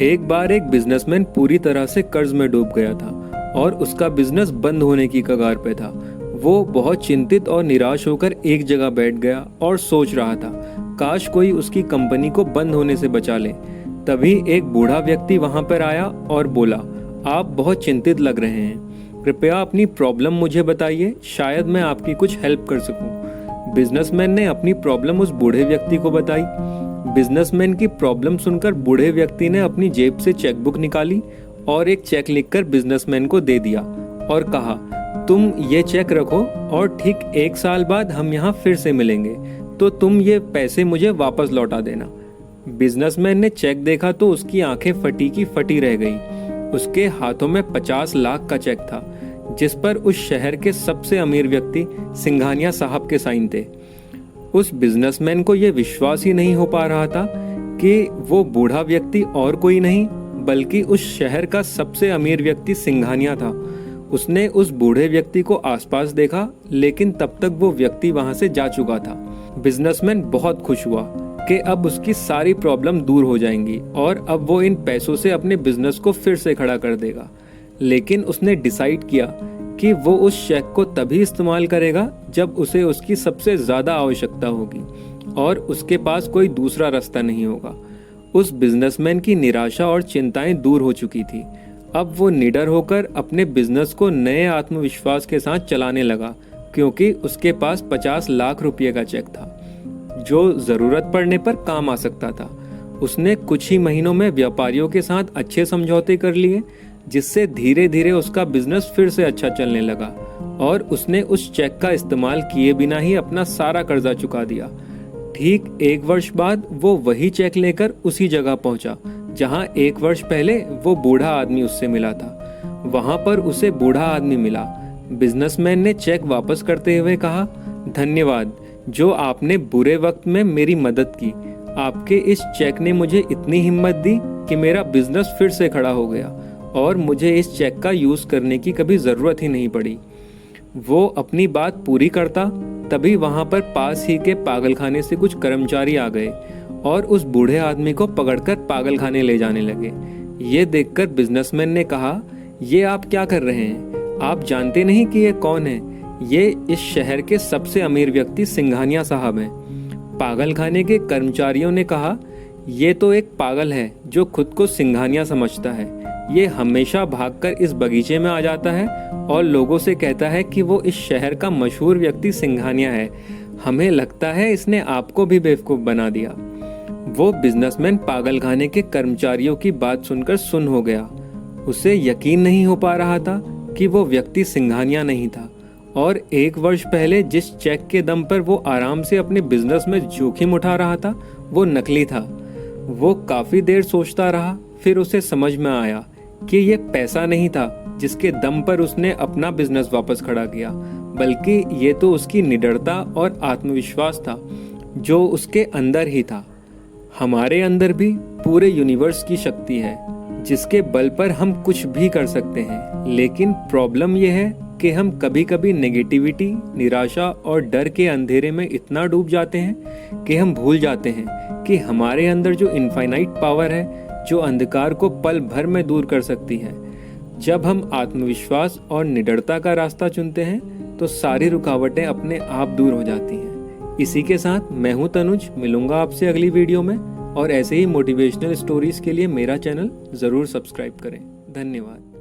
एक बार एक बिजनेसमैन पूरी तरह से कर्ज में डूब गया था और उसका बिजनेस बंद होने की कगार पे था। वो बहुत चिंतित और निराश होकर एक जगह बैठ गया और सोच रहा था, काश कोई उसकी कंपनी को बंद होने से बचा ले। तभी एक बूढ़ा व्यक्ति वहां पर आया और बोला, आप बहुत चिंतित लग रहे हैं, कृपया अपनी प्रॉब्लम मुझे बताइए, शायद मैं आपकी कुछ हेल्प कर सकूं। बिजनेसमैन ने अपनी प्रॉब्लम उस बूढ़े व्यक्ति को बताई। बिजनेसमैन की प्रॉब्लम सुनकर बूढ़े व्यक्ति ने अपनी जेब से चेकबुक निकाली और एक चेक लिखकर बिजनेसमैन को दे दिया और कहा, तुम ये चेक रखो और ठीक 1 साल बाद हम यहाँ फिर से मिलेंगे, तो तुम ये पैसे मुझे वापस लौटा देना। बिजनेसमैन ने चेक देखा तो उसकी आंखें फटी की फटी रह गई। उसके हाथों में 50 लाख का चेक था, जिस पर उस शहर के सबसे अमीर व्यक्ति सिंघानिया साहब के साइन थे। उस बिजनेसमैन को यह विश्वास ही नहीं हो पा रहा था कि वो बूढ़ा व्यक्ति और कोई नहीं बल्कि उस शहर का सबसे अमीर व्यक्ति सिंघानिया था। उसने उस बूढ़े व्यक्ति को आसपास देखा, लेकिन तब तक वो व्यक्ति वहां से जा चुका था। बिजनेसमैन बहुत खुश हुआ कि अब उसकी सारी प्रॉब्लम दूर हो जाएंगी और अब वो इन पैसों से अपने बिजनेस को फिर से खड़ा कर देगा। लेकिन उसने डिसाइड किया कि वो उस चेक को तभी इस्तेमाल करेगा जब उसे उसकी सबसे ज्यादा आवश्यकता होगी और उसके पास कोई दूसरा रास्ता नहीं होगा। उस बिजनेसमैन की निराशा और चिंताएं दूर हो चुकी थी। अब वो निडर होकर अपने बिजनेस को नए आत्मविश्वास के साथ चलाने लगा, क्योंकि उसके पास 50 लाख रुपए का चेक था जो जरूरत पड़ने पर काम आ सकता था। उसने कुछ ही महीनों में व्यापारियों के साथ अच्छे समझौते कर लिए, जिससे धीरे धीरे उसका बिजनेस फिर से अच्छा चलने लगा और उसने उस चेक का इस्तेमाल किए बिना ही अपना सारा कर्जा चुका दिया। ठीक 1 वर्ष बाद वो वही चेक लेकर उसी जगह पहुंचा जहां 1 वर्ष पहले वो बूढ़ा आदमी उससे मिला था। वहां पर उसे बूढ़ा आदमी मिला। बिजनेसमैन ने चेक वापस करते हुए कहा, धन्यवाद, जो आपने बुरे वक्त में मेरी मदद की। आपके इस चेक ने मुझे इतनी हिम्मत दी कि मेरा बिजनेस फिर से खड़ा हो गया और मुझे इस चेक का यूज करने की कभी जरूरत ही नहीं पड़ी। वो अपनी बात पूरी करता तभी वहां पर पास ही के पागलखाने से कुछ कर्मचारी आ गए और उस बूढ़े आदमी को पकड़कर पागलखाने ले जाने लगे। ये देखकर बिजनेसमैन ने कहा, ये आप क्या कर रहे हैं? आप जानते नहीं कि ये कौन है? ये इस शहर के सबसे अमीर व्यक्ति सिंघानिया साहब हैं। पागलखाने के कर्मचारियों ने कहा, ये तो एक पागल है जो खुद को सिंघानिया समझता है। ये हमेशा भागकर इस बगीचे में आ जाता है और लोगों से कहता है कि वो इस शहर का मशहूर व्यक्ति सिंघानिया है। हमें लगता है इसने आपको भी बेवकूफ बना दिया। वो बिजनेसमैन पागलखाने के कर्मचारियों की बात सुनकर सुन्न हो गया। उसे यकीन नहीं हो पा रहा था कि वो व्यक्ति सिंघानिया नहीं था और 1 वर्ष पहले जिस चेक के दम पर वो आराम से अपने बिजनेस में जोखिम उठा रहा था वो नकली था। वो काफी देर सोचता रहा, फिर उसे समझ में आया कि ये पैसा नहीं था जिसके दम पर उसने अपना बिजनेस वापस खड़ा किया, बल्कि ये तो उसकी निडरता और आत्मविश्वास था जो उसके अंदर ही था। हमारे अंदर भी पूरे यूनिवर्स की शक्ति है जिसके बल पर हम कुछ भी कर सकते हैं, लेकिन प्रॉब्लम यह है कि हम कभी कभी नेगेटिविटी, निराशा और डर के अंधेरे में इतना डूब जाते हैं कि हम भूल जाते हैं कि हमारे अंदर जो इनफाइनाइट पावर है जो अंधकार को पल भर में दूर कर सकती है। जब हम आत्मविश्वास और निडरता का रास्ता चुनते हैं तो सारी रुकावटें अपने आप दूर हो जाती हैं। इसी के साथ मैं हूं तनुज, मिलूंगा आपसे अगली वीडियो में और ऐसे ही मोटिवेशनल स्टोरीज के लिए मेरा चैनल जरूर सब्सक्राइब करें। धन्यवाद।